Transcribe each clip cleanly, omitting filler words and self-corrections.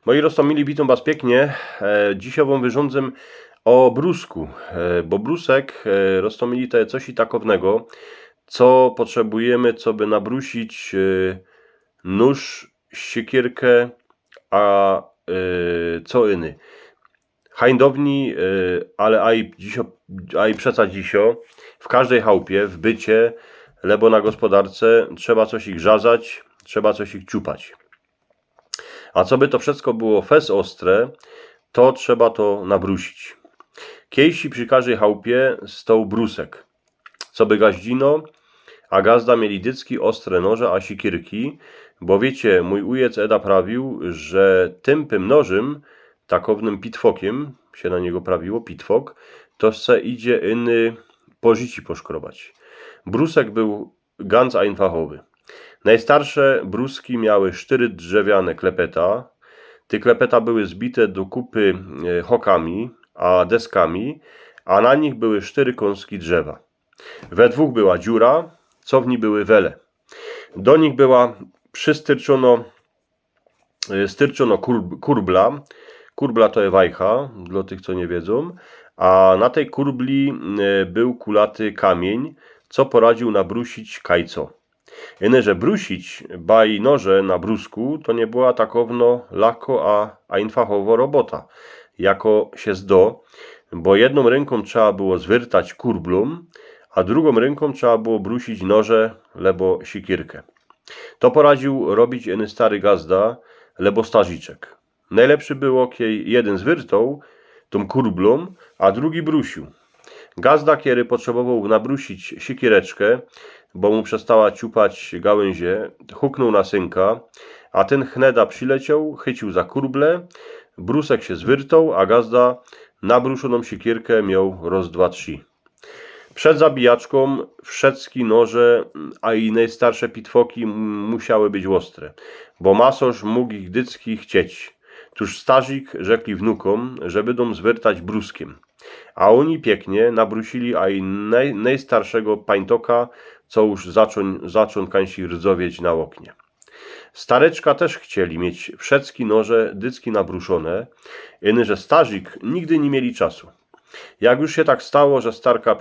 Moi roztomili, witam Was pięknie. Dzisiaj Wam wyrządzę o brusku, bo brusek, roztomili, to jest coś i takownego, co potrzebujemy, co by nabrusić nóż, siekierkę, a co inny. Hańdowni, ale aj przeca dzisio, w każdej chałupie, w bycie, lebo na gospodarce, trzeba coś ich żazać, trzeba coś ich ciupać. A co by to wszystko było fez ostre, to trzeba to nabrusić. Kiejsi przy każdej chałupie stał brusek, co by gaździno, a gazda mieli dycki ostre noże a sikierki, bo wiecie, mój ujec Eda prawił, że tym nożem, takownym pitwokiem, się na niego prawiło, pitwok, to se idzie inny po życi poszkrobać. Brusek był ganz einfachowy. Najstarsze bruski miały 4 drzewiane klepeta. Te klepeta były zbite do kupy hokami, a deskami, a na nich były 4 kąski drzewa. We dwóch była dziura, co w niej były wele. Do nich była styrczono kurbla. Kurbla to jest wajcha, dla tych, co nie wiedzą. A na tej kurbli był kulaty kamień, co poradził nabrusić kajco. Jene, że brusić baj noże na brusku, to nie była takowno lako, a einfachowo robota, jako się zdo, bo jedną ręką trzeba było zwyrtać kurblum, a drugą ręką trzeba było brusić noże, lebo sikierkę. To poradził robić jeny stary gazda, lebo stażiczek. Najlepszy było, kiej jeden zwyrtał tą kurblą, a drugi brusił. Gazda, kiedy potrzebował nabrusić sikiereczkę, bo mu przestała ciupać gałęzie, huknął na synka, a ten chneda przyleciał, chycił za kurble, brusek się zwyrtał, a gazda nabruszoną sikierkę miał roz, dwa, trzy. Przed zabijaczką wszystkie noże, a i najstarsze pitwoki musiały być ostre, bo masorz mógł ich dycki chcieć. Tuż stażyk rzekli wnukom, że będą zwyrtać bruskiem. A oni pięknie nabrusili aj najstarszego pańtoka, co już zaczął kańsi rdzowieć na oknie. Stareczka też chcieli mieć wszystkie noże dycki nabruszone, jeny, że stażyk nigdy nie mieli czasu. Jak już się tak stało, że starka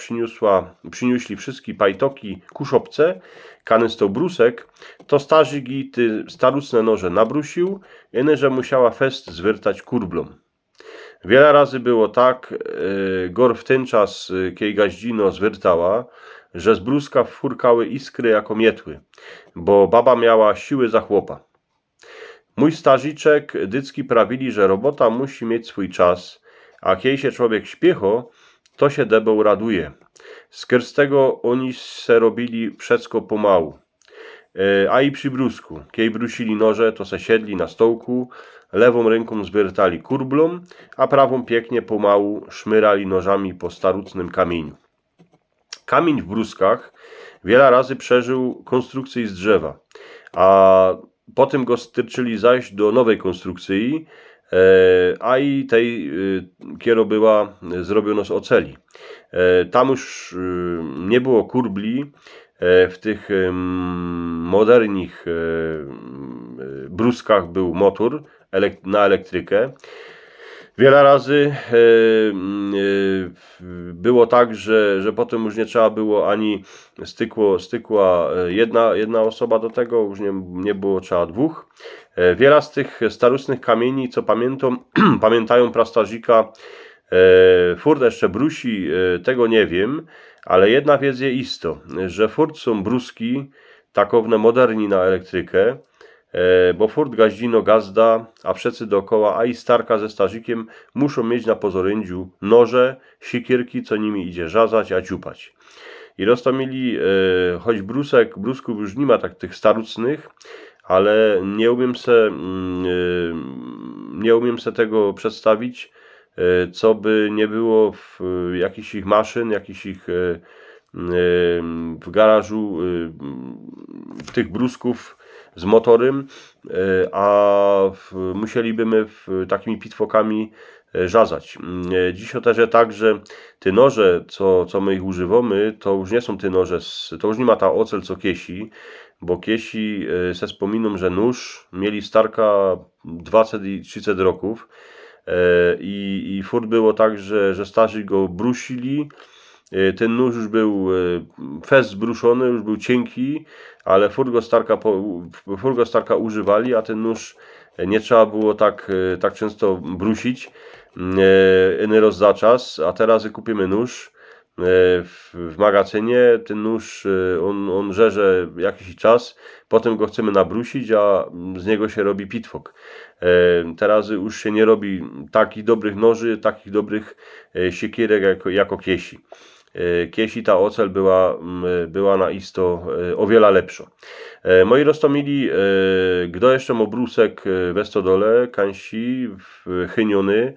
przyniósli wszystkie pajtoki ku szopce, kany stał brusek, to starzyk i ty starucne noże nabrusił, jeny, że musiała fest zwyrtać kurblą. Wiele razy było tak, gor w ten czas, kiej gaździno zwyrtała, że z bruska furkały iskry jako mietły, bo baba miała siły za chłopa. Mój stażiczek dycki prawili, że robota musi mieć swój czas, a kiej się człowiek śpiecho, to się debeł raduje. Z tego oni se robili wszystko pomału. A i przy brusku, kiej brusili noże, to se siedli na stołku, lewą ręką zwiertali kurblą, a prawą pięknie pomału szmyrali nożami po starucnym kamieniu. Kamień w bruskach wiele razy przeżył konstrukcję z drzewa, a potem go styrczyli zaś do nowej konstrukcji, a i tej kiero była zrobiona z oceli. Tam już nie było kurbli, w tych modernich bruskach był motor na elektrykę. Wiele razy było tak, że potem już nie trzeba było ani stykła jedna osoba do tego, już nie było trzeba dwóch. Wiele z tych starusznych kamieni, co pamiętają prastarzika, furt jeszcze brusi, tego nie wiem, ale jedna wiedzie isto, że furt są bruski takowne moderni na elektrykę, bo furt gaździno gazda, a wszyscy dookoła, a i starka ze starzykiem muszą mieć na pozorędziu noże, sikierki, co nimi idzie żazać, a ciupać. I roztomili, choć brusków już nie ma tak tych starucnych, ale nie umiem se tego przedstawić, co by nie było w jakichś ich maszyn, jakichś ich w garażu tych brusków z motorem, a musielibyśmy takimi pitwokami żazać. Dziś też jest tak, że te noże, co my ich używamy, to już nie są te noże, to już nie ma ta ocel co kiesi, bo Kiesi se wspominą, że nóż mieli starka 20 i 30 roków i furt było tak, że starzy go brusili. Ten nóż już był fest zbruszony, już był cienki, ale furt go starka używali, a ten nóż nie trzeba było tak często brusić raz za czas, a teraz kupimy nóż w magazynie, ten nóż on żerze jakiś czas, potem go chcemy nabrusić, a z niego się robi pitwok. Teraz już się nie robi takich dobrych noży, takich dobrych siekierek jako Kiesi. Kiesi ta ocel była na isto o wiele lepsza. Moi roztomili, kto jeszcze ma brusek we stodole, kansi, chyniony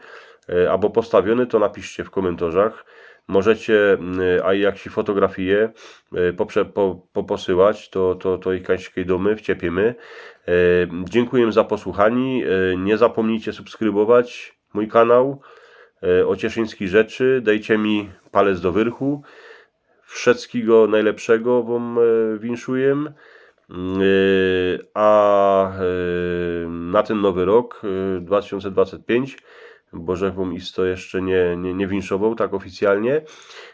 albo postawiony, to napiszcie w komentarzach. Możecie, a jak się fotografuje, poposyłać, to i kańskiej domy wciepiemy. Dziękuję za posłuchanie. Nie zapomnijcie subskrybować mój kanał o cieszyńskich rzeczy. Dajcie mi palec do wyrchu. Wszystkiego najlepszego wam winszuję. A na ten nowy rok 2025, bo żech wam isto jeszcze nie winszował tak oficjalnie,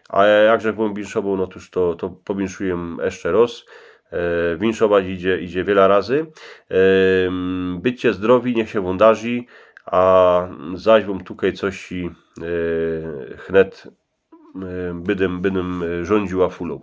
a jakże wam winszował, no to powinszuję jeszcze raz. Winszować idzie wiele razy. Bycie zdrowi, niech się wam darzy, a zaś wam tutaj coś chnet bydem rządziła fulą.